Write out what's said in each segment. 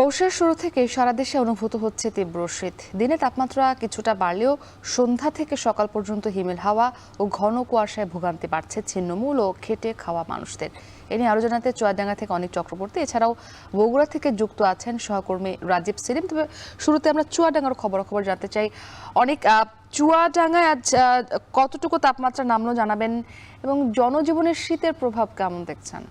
পৌষের শুরু থেকে সারা দেশে অনুভূত হচ্ছে তীব্র শীত। দিনে তাপমাত্রা কিছুটা বাড়লেও সন্ধ্যা থেকে সকাল পর্যন্ত হিমেল হাওয়া ও ঘন কুয়াশায় ভোগান্তি বাড়ছে ছিন্নমূল ও খেটে খাওয়া মানুষদের। এ নিয়ে আরো জানাতে চুয়াডাঙ্গা থেকে অনেক চক্রবর্তী, এছাড়াও বগুড়া থেকে যুক্ত আছেন সহকর্মী রাজীব সেলিম। তবে শুরুতে আমরা চুয়াডাঙ্গার খবর জানতে চাই। অনেক চুয়াডাঙ্গায় আজ কতটুকু তাপমাত্রা নামলো জানাবেন, এবং জনজীবনের শীতের প্রভাব কেমন দেখছেন?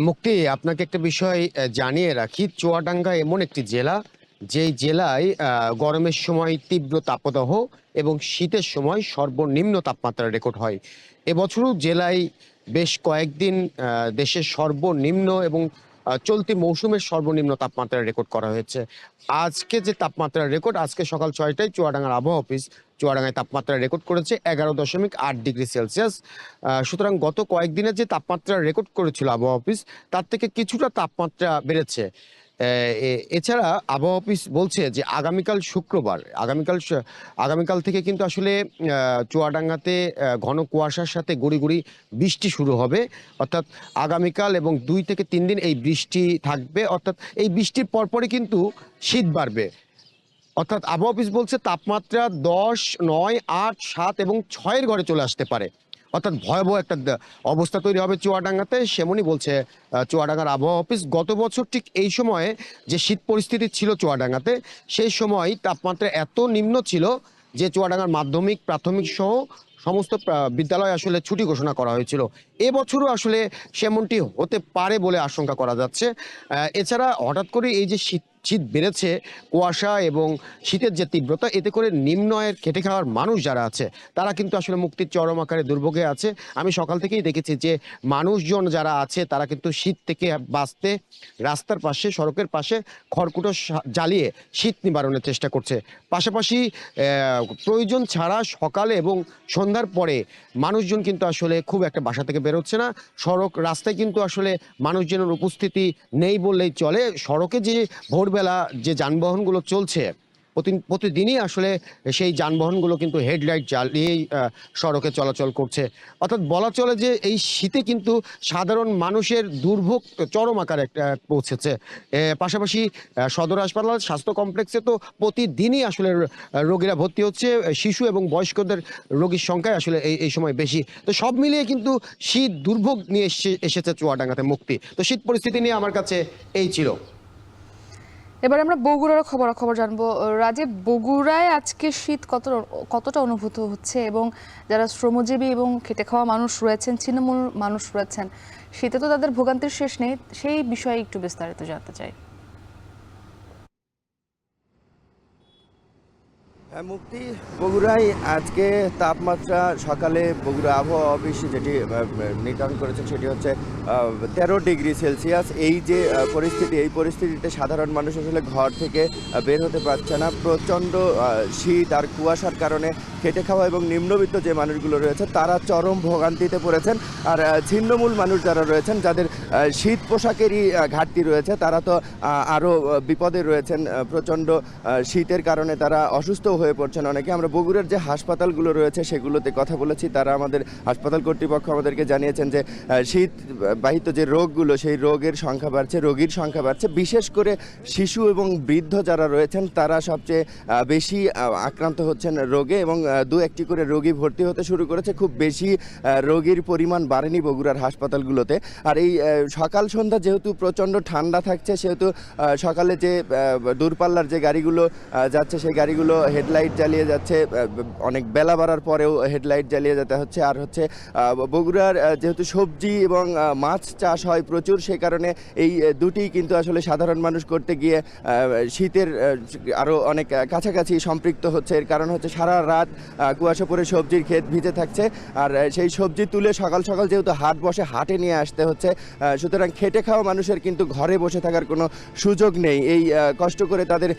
মুক্তি, আপনাকে একটা বিষয় জানিয়ে রাখি। চুয়াডাঙ্গা এমন একটি জেলা, যেই জেলায় গরমের সময় তীব্র তাপদাহ এবং শীতের সময় সর্বনিম্ন তাপমাত্রা রেকর্ড হয়। এবছরও জেলায় বেশ কয়েকদিন দেশের সর্বনিম্ন এবং চলতি মৌসুমের সর্বনিম্ন তাপমাত্রা রেকর্ড করা হয়েছে। আজকে যে তাপমাত্রার রেকর্ড, আজকে সকাল 6টায় চুয়াডাঙ্গার আবহাওয়া অফিস চুয়াডাঙ্গায় তাপমাত্রা রেকর্ড করেছে 11.8 ডিগ্রি সেলসিয়াস। সুতরাং গত কয়েকদিনের যে তাপমাত্রা রেকর্ড করেছিল আবহাওয়া অফিস, তার থেকে কিছুটা তাপমাত্রা বেড়েছে। এছাড়া আবহাওয়া অফিস বলছে যে আগামীকাল শুক্রবার, আগামীকাল থেকে কিন্তু আসলে চুয়াডাঙ্গাতে ঘন কুয়াশার সাথে গুঁড়ি গুঁড়ি বৃষ্টি শুরু হবে। অর্থাৎ আগামীকাল এবং 2 থেকে 3 দিন এই বৃষ্টি থাকবে। অর্থাৎ এই বৃষ্টির পরপরই কিন্তু শীত বাড়বে। অর্থাৎ আবহাওয়া অফিস বলছে তাপমাত্রা 10, 9, 8, 7 এবং 6-এর ঘরে চলে আসতে পারে। অর্থাৎ ভয়াবহ একটা অবস্থা তৈরি হবে চুয়াডাঙ্গাতে, সেমনই বলছে চুয়াডাঙ্গার আবহাওয়া অফিস। গত বছর ঠিক এই সময়ে যে শীত পরিস্থিতি ছিল চুয়াডাঙ্গাতে, সেই সময় তাপমাত্রা এত নিম্ন ছিল যে চুয়াডাঙ্গার মাধ্যমিক, প্রাথমিক সহ সমস্ত বিদ্যালয় আসলে ছুটি ঘোষণা করা হয়েছিল। এবছরও আসলে সেমনটি হতে পারে বলে আশঙ্কা করা যাচ্ছে। এছাড়া হঠাৎ করে এই যে শীত বেড়েছে, কুয়াশা এবং শীতের যে তীব্রতা, এতে করে নিম্ন আয়ের খেটে খাওয়ার মানুষ যারা আছে তারা কিন্তু আসলে মুক্তির চরম আকারে দুর্ভোগে আছে। আমি সকাল থেকেই দেখেছি যে মানুষজন যারা আছে তারা কিন্তু শীত থেকে বাঁচতে রাস্তার পাশে, সড়কের পাশে খড়কুটো জ্বালিয়ে শীত নিবারণের চেষ্টা করছে। পাশাপাশি প্রয়োজন ছাড়া সকালে এবং সন্ধ্যার পরে মানুষজন কিন্তু আসলে খুব একটা বাসা থেকে বেরোচ্ছে না। সড়ক রাস্তায় কিন্তু আসলে মানুষজনের উপস্থিতি নেই বললেই চলে। সড়কে যে ভোরবেলা যে যানবাহনগুলো চলছে, প্রতিদিনই আসলে সেই যানবাহনগুলো কিন্তু হেডলাইট জ্বালিয়েই সড়কে চলাচল করছে। অর্থাৎ বলা চলে যে এই শীতে কিন্তু সাধারণ মানুষের দুর্ভোগ চরম আকারে পৌঁছেছে। পাশাপাশি সদর হাসপাতাল, স্বাস্থ্য কমপ্লেক্সে তো প্রতিদিনই আসলে রোগীরা ভর্তি হচ্ছে। শিশু এবং বয়স্কদের রোগীর সংখ্যায় আসলে এই সময় বেশি। তো সব মিলিয়ে কিন্তু শীত দুর্ভোগ নিয়ে এসেছে চুয়াডাঙ্গাতে। মুক্তি, তো শীত পরিস্থিতি নিয়ে আমার কাছে এই ছিল। এবার আমরা বগুড়ার খবর জানবো। রাজীব, বগুড়ায় আজকে শীত কতটা অনুভূত হচ্ছে, এবং যারা শ্রমজীবী এবং খেটে খাওয়া মানুষ রয়েছেন, ছিন্নমূল মানুষ রয়েছেন, শীতে তো তাদের ভোগান্তির শেষ নেই, সেই বিষয়ে একটু বিস্তারিত জানতে চাই। মুক্তি, বগুড়ায় আজকে তাপমাত্রা সকালে বগুড়া আবহাওয়া অফিস যেটি নির্ধারণ করেছে সেটি হচ্ছে 13 ডিগ্রি সেলসিয়াস। এই যে পরিস্থিতি, এই পরিস্থিতিতে সাধারণ মানুষ আসলে ঘর থেকে বের হতে পারছে না। প্রচণ্ড শীত আর কুয়াশার কারণে খেটে খাওয়া এবং নিম্নবিত্ত যে মানুষগুলো রয়েছে তারা চরম ভোগান্তিতে পড়েছেন। আর ছিন্নমূল মানুষ যারা রয়েছেন, যাদের শীত পোশাকেরই ঘাটতি রয়েছে, তারা তো আরও বিপদে রয়েছেন। প্রচণ্ড শীতের কারণে তারা অসুস্থ হয়ে পড়ছেন অনেকে। আমরা বগুড়ার যে হাসপাতালগুলো রয়েছে সেগুলোতে কথা বলেছি। তারা আমাদের হাসপাতাল কর্তৃপক্ষ আমাদেরকে জানিয়েছেন যে শীত বাহিত যে রোগগুলো, সেই রোগের সংখ্যা বাড়ছে, রোগীর সংখ্যা বাড়ছে। বিশেষ করে শিশু এবং বৃদ্ধ যারা রয়েছেন তারা সবচেয়ে বেশি আক্রান্ত হচ্ছেন রোগে, এবং 2-1টি করে রোগী ভর্তি হতে শুরু করেছে। খুব বেশি রোগীর পরিমাণ বাড়েনি বগুড়ার হাসপাতালগুলোতে। আর এই সকাল সন্ধ্যা যেহেতু প্রচণ্ড ঠান্ডা থাকছে, সেহেতু সকালে যে দূরপাল্লার যে গাড়িগুলো যাচ্ছে সেই গাড়িগুলো হেডলাইট জ্বালিয়ে যাচ্ছে। অনেক বেলা বাড়ার পরেও হেডলাইট জ্বালিয়ে যেতে হচ্ছে। আর হচ্ছে বগুড়ার যেহেতু সবজি এবং মাছ চাষ হয় প্রচুর, সেই কারণে এই দুটি কিন্তু আসলে সাধারণ মানুষ করতে গিয়ে শীতের আরও অনেক কাছাকাছি সম্পৃক্ত হচ্ছে। এর কারণ হচ্ছে সারা রাত কুয়াশা পরে সবজির ক্ষেত ভিজে থাকছে, আর সেই সবজি তুলে সকাল সকাল যেহেতু হাট বসে, হাটে নিয়ে আসতে হচ্ছে। সুতরাং খেটে খাওয়া মানুষের কিন্তু ঘরে বসে থাকার কোনো সুযোগ নেই। এই কষ্ট করে তাদের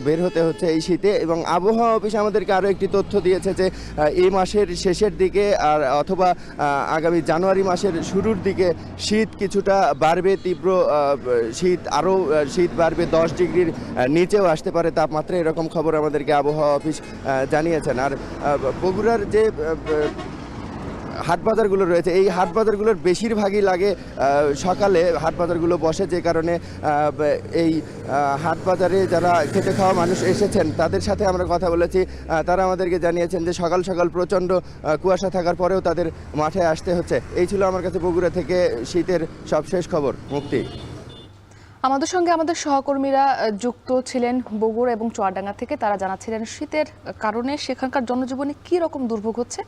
বের হতে হচ্ছে এই শীতে। এবং আবহাওয়া অফিস আমাদেরকে আরও একটি তথ্য দিয়েছে যে এই মাসের শেষের দিকে আর অথবা আগামী জানুয়ারি মাসের শুরুর দিকে শীত কিছুটা বাড়বে, তীব্র শীত বাড়বে, 10 ডিগ্রির নিচেও আসতে পারে তাপমাত্রা, এরকম খবর আমাদেরকে আবহাওয়া অফিস জানিয়েছেন। আর বগুড়ার যে হাট বাজারগুলো রয়েছে, এই হাট বাজারগুলোর বেশিরভাগই লাগে সকালে হাট বাজারগুলো বসে, যে কারণে এই হাট বাজারে যারা খেটে খাওয়া মানুষ এসেছেন তাদের সাথে আমরা কথা বলেছি। তারা আমাদেরকে জানিয়েছেন যে সকাল সকাল প্রচণ্ড কুয়াশা থাকার পরেও তাদের মাঠে আসতে হচ্ছে। এই ছিল আমার কাছে বগুড়া থেকে শীতের সবশেষ খবর। মুক্তি। আমাদের সঙ্গে আমাদের সহকর্মীরা যুক্ত ছিলেন বগুড়া এবং চুয়াডাঙ্গা থেকে। তারা জানাচ্ছিলেন শীতের কারণে সেখানকার জনজীবনে কি রকম দুর্ভোগ হচ্ছে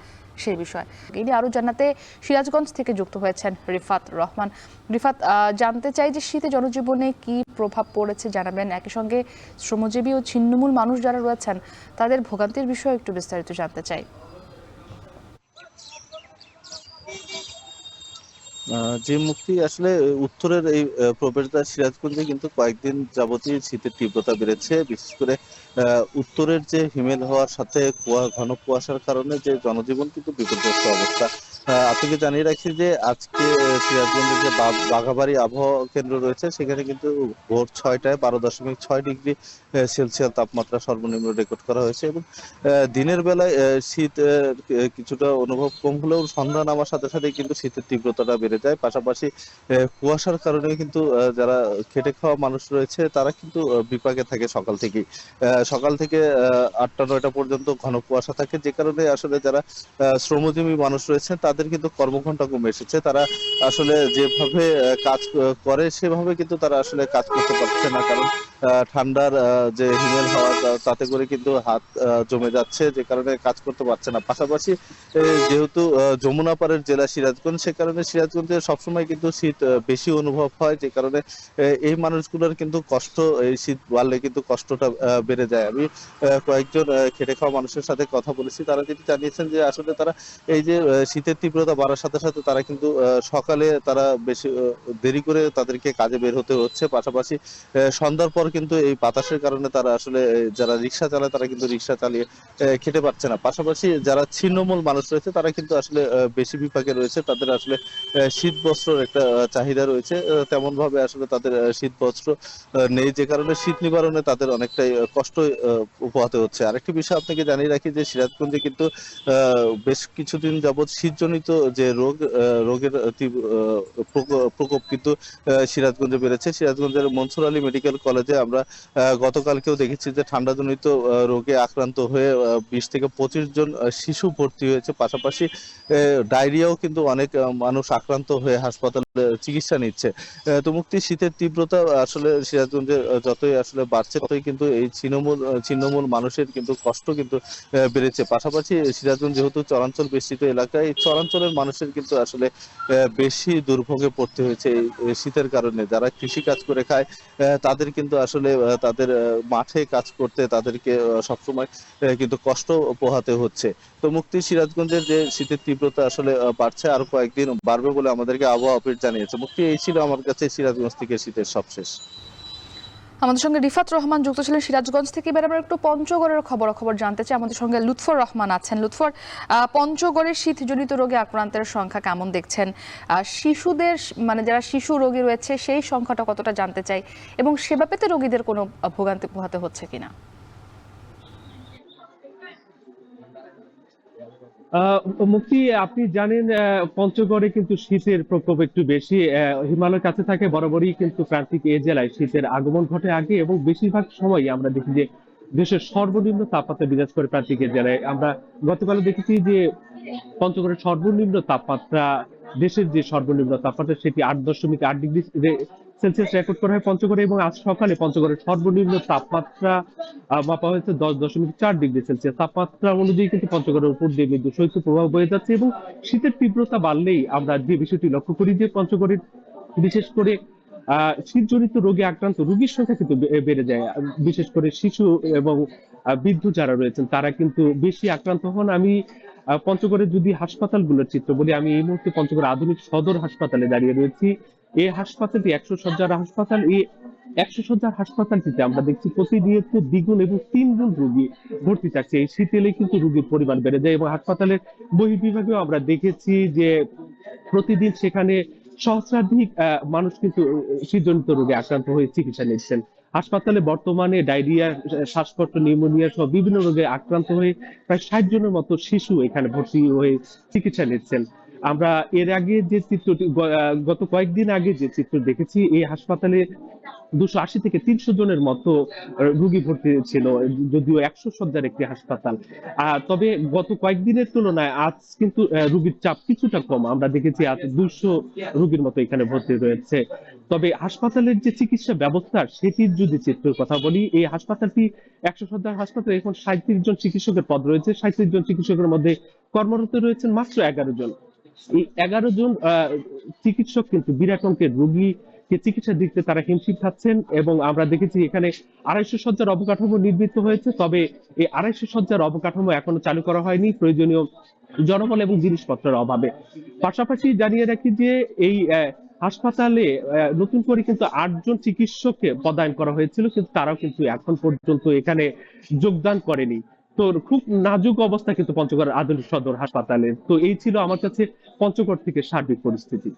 সেই বিষয়ে। ইনি আরো জানাতে সিরাজগঞ্জ থেকে যুক্ত হয়েছেন রিফাত রহমান। রিফাত, জানতে চাই যে শীতে জনজীবনে কি প্রভাব পড়েছে জানাবেন, একই সঙ্গে শ্রমজীবী ও ছিন্নমূল মানুষ যারা রয়েছেন তাদের ভোগান্তির বিষয়ে একটু বিস্তারিত জানতে চাই। যে মুক্তি আসলে উত্তরের এই প্রবেশদ্বার সিরাজগঞ্জে কিন্তু কয়েকদিন যাবতীয় শীতের তীব্রতা বেড়েছে। বিশেষ করে উত্তরের যে হিমেল হওয়ার সাথে ঘন কুয়াশার কারণে যে জনজীবন কিন্তু বিপর্যস্ত অবস্থা। আপনাকে জানিয়ে রাখি যে আজকে সিরাজগঞ্জের যে বাঘাবাড়ি আবহাওয়া কেন্দ্র রয়েছে সেখানে কিন্তু ভোর 6টায় 12.6 ডিগ্রি সেলসিয়াস তাপমাত্রা সর্বনিম্ন রেকর্ড করা হয়েছে এবং দিনের বেলায় শীত কিছুটা অনুভব কম হলেও সন্ধ্যা নামার সাথে সাথে কিন্তু শীতের তীব্রতাটা বেড়ে যায়। পাশাপাশি কুয়াশার কারণে কিন্তু যারা খেটে খাওয়া মানুষ রয়েছে তারা কিন্তু বিপাকে থাকে সকাল থেকে 8টা-9টা পর্যন্ত ঘন কুয়াশা থাকে, যে কারণে আসলে যারা শ্রমজীবী মানুষ রয়েছে তাদের কিন্তু কর্মঘণ্টা কমে এসেছে। তারা আসলে যেভাবে কাজ করে সেভাবে কিন্তু তারা আসলে কাজ করতে পারছে না, কারণ ঠান্ডার যে হিমেল হওয়া তাতে করে কিন্তু হাত জমে যাচ্ছে, যে কারণে কাজ করতে পারছে না। পাশাপাশি যেহেতু যমুনা পাড়ের জেলা সিরাজগঞ্জ, সে কারণে সিরাজগঞ্জে সবসময় কিন্তু শীত বেশি অনুভব হয়, যে কারণে এই মানুষগুলোর কিন্তু কষ্ট, এই শীত বাড়লে কিন্তু কষ্টটা বেড়ে যায়। আমি কয়েকজন খেটে খাওয়া মানুষের সাথে কথা বলেছি, তারা যেটি জানিয়েছেন যে আসলে তারা এই যে শীতের তীব্রতা বাড়ার সাথে সাথে তারা কিন্তু সকালে তারা বেশি দেরি করে তাদেরকে কাজে বের হতে হচ্ছে। পাশাপাশি সন্ধ্যার পর কিন্তু এই বাতাসের কারণে তারা আসলে যারা রিক্সা চালায় তারা কিন্তু রিক্সা চালিয়ে খেতে পারছে না। পাশাপাশি যারা ছিন্নমূল মানুষ রয়েছে তারা কিন্তু আসলে বেশি বিপাকে রয়েছে, তাদের আসলে শীত বস্ত্রের একটা চাহিদা রয়েছে, তেমন ভাবে আসলে তাদের শীত বস্ত্র নেই, যে কারণে শীত নিবারণে তাদের অনেকটাই কষ্ট পোহাতে হচ্ছে। আরেকটি বিষয় আপনাকে জানিয়ে রাখি যে সিরাজগঞ্জে কিন্তু বেশ কিছুদিন যাবৎ শীতজনিত যে রোগের প্রকোপ কিন্তু সিরাজগঞ্জে বেড়েছে। সিরাজগঞ্জের মনসুর আলী মেডিকেল কলেজে আমরা গতকালকেও দেখেছি যে ঠান্ডাজনিত রোগে আক্রান্ত হয়ে 20 থেকে 25 জন শিশু ভর্তি হয়েছে। পাশাপাশি ডায়রিয়াও কিন্তু অনেক মানুষ আক্রান্ত হয়ে হাসপাতালে চিকিৎসা নিচ্ছে। তো মুক্তি, শীতের তীব্রতা আসলে সিরাজগঞ্জে যতই আসলে বাড়ছে ততই কিন্তু এই ছিন্নমূল মানুষের কিন্তু কষ্ট কিন্তু বেড়েছে। পাশাপাশি সিরাজগঞ্জ যেহেতু চরাঞ্চল বেষ্টিত এলাকা, এই চরাঞ্চলের মানুষের কিন্তু আসলে বেশি দুর্ভোগে পড়তে হয়েছে এই শীতের কারণে। যারা কৃষি কাজ করে খায় তাদের কিন্তু আসলে তাদের মাঠে কাজ করতে তাদেরকে সবসময় কিন্তু কষ্ট পোহাতে হচ্ছে। তো মুক্তি, সিরাজগঞ্জের যে শীতের তীব্রতা আসলে বাড়ছে, আরো কয়েকদিন বাড়বে বলে আমাদেরকে আবহাওয়া অফিস জানিয়েছে। মুক্তি, এই ছিল আমার কাছে সিরাজগঞ্জ থেকে শীতের সবশেষ। আমাদের সঙ্গে রিফাত রহমান যুক্ত ছিলেন সিরাজগঞ্জ থেকে। এবার আমরা একটু পঞ্চগড়ের খবর জানতে চাই। আমাদের সঙ্গে লুৎফর রহমান আছেন। লুৎফর, পঞ্চগড়ের শীতজনিত রোগে আক্রান্তের সংখ্যা কেমন দেখছেন? শিশুদের, মানে যারা শিশু রোগী রয়েছে সেই সংখ্যাটা কতটা জানতে চাই, এবং সেবা পেতে রোগীদের কোনো ভোগান্তি পোহাতে হচ্ছে কিনা? মুক্তি, আপনি জানেন পঞ্চগড়ে কিন্তু শীতের প্রকোপ একটু বেশি। হিমালয়ের কাছে থাকে বরাবরই কিন্তু প্রান্তিক এই জেলায় শীতের আগমন ঘটে আগে, এবং বেশিরভাগ সময় আমরা দেখি যে দেশের সর্বনিম্ন তাপমাত্রা বিরাজ করে প্রান্তিক এই জেলায়। আমরা গতকাল দেখেছি যে পঞ্চগড়ের সর্বনিম্ন তাপমাত্রা, দেশের যে সর্বনিম্ন তাপমাত্রা সেটি 8.8 ডিগ্রি সেলসিয়াস রেকর্ড করা হয় পঞ্চগড়ে, এবং আজ সকালে পঞ্চগড়ের সর্বনিম্ন তাপমাত্রা মাপা হয়েছে 10.4 ডিগ্রি সেলসিয়াস। তাপমাত্রা অনুযায়ী কিন্তু পঞ্চগড়ের উপর দিয়ে মৃদু শৈত্য প্রভাব বয়ে যাচ্ছে, এবং শীতের তীব্রতা বাড়লেই আমরা যে বিষয়টি লক্ষ্য করি যে পঞ্চগড়ের বিশেষ করে শীতজনিত রোগে আক্রান্ত রোগীর সংখ্যা কিন্তু বেড়ে যায়। বিশেষ করে শিশু এবং বৃদ্ধ যারা রয়েছেন তারা কিন্তু বেশি আক্রান্ত হন। আমি পঞ্চগড়ের যদি হাসপাতালগুলোর চিত্র বলি, আমি এই মুহূর্তে পঞ্চগড় আধুনিক সদর হাসপাতালে দাঁড়িয়ে রয়েছি। এই হাসপাতালটি 100 শয্যার হাসপাতাল। এই 100 শয্যার হাসপাতালটিতে আমরা দেখছি প্রতিনিয়ত দ্বিগুণ এবং 3 গুণ রোগী ভর্তি থাকছে। এই শীত এলে কিন্তু রোগীর পরিমাণ বেড়ে যায়, এবং হাসপাতালের বহির্বিভাগেও আমরা দেখেছি যে প্রতিদিন সেখানে সহস্রাধিক মানুষ কিন্তু শীতজনিত রোগে আক্রান্ত হয়ে চিকিৎসা নিচ্ছেন। হাসপাতালে বর্তমানে ডায়রিয়া, শ্বাসকষ্ট, নিউমোনিয়া সহ বিভিন্ন রোগে আক্রান্ত হয়ে প্রায় 60 জনের মতো শিশু এখানে ভর্তি হয়ে চিকিৎসা নিচ্ছেন। আমরা এর আগে যে চিত্রটি গত কয়েকদিন আগে যে চিত্র দেখেছি, এই হাসপাতালে 280 থেকে 300 জনের মতো রোগী ভর্তি ছিল, যদিও 100 শয্যার একটি হাসপাতাল। তবে গত কয়েকদিনের তুলনায় আজ কিন্তু রোগীর চাপ কিছুটা কম। আমরা দেখেছি আজ 200 রোগীর মতো এখানে ভর্তি রয়েছে। তবে হাসপাতালের যে চিকিৎসা ব্যবস্থা সেটির যদি চিত্রের কথা বলি, এই হাসপাতালটি 100 শয্যার হাসপাতালে এখন 37 জন চিকিৎসকের পদ রয়েছে। 37 জন চিকিৎসকের মধ্যে কর্মরত রয়েছেন মাত্র 11 জন। এই 11 জন চিকিৎসক কিন্তু বিরাট অঙ্কের রোগীকে চিকিৎসা দিতে তারা হিমশিম খাচ্ছেন, এবং আমরা দেখেছি এখানে 250 শয্যার অবকাঠামো নির্মিত হয়েছে। তবে এই 250 শয্যার অবকাঠামো এখনো চালু করা হয়নি প্রয়োজনীয় জনবল এবং জিনিসপত্রের অভাবে। পাশাপাশি জানিয়ে রাখি যে এই হাসপাতালে নতুন করে কিন্তু 8 জন চিকিৎসককে পদায়ন করা হয়েছিল, কিন্তু তারাও কিন্তু এখন পর্যন্ত এখানে যোগদান করেনি। তো খুব নাজুক অবস্থা কিন্তু পঞ্চগড় আধুনিক সদর হাসপাতালে। তো এই ছিল আমার কাছে পঞ্চগড় থেকে সার্বিক পরিস্থিতি।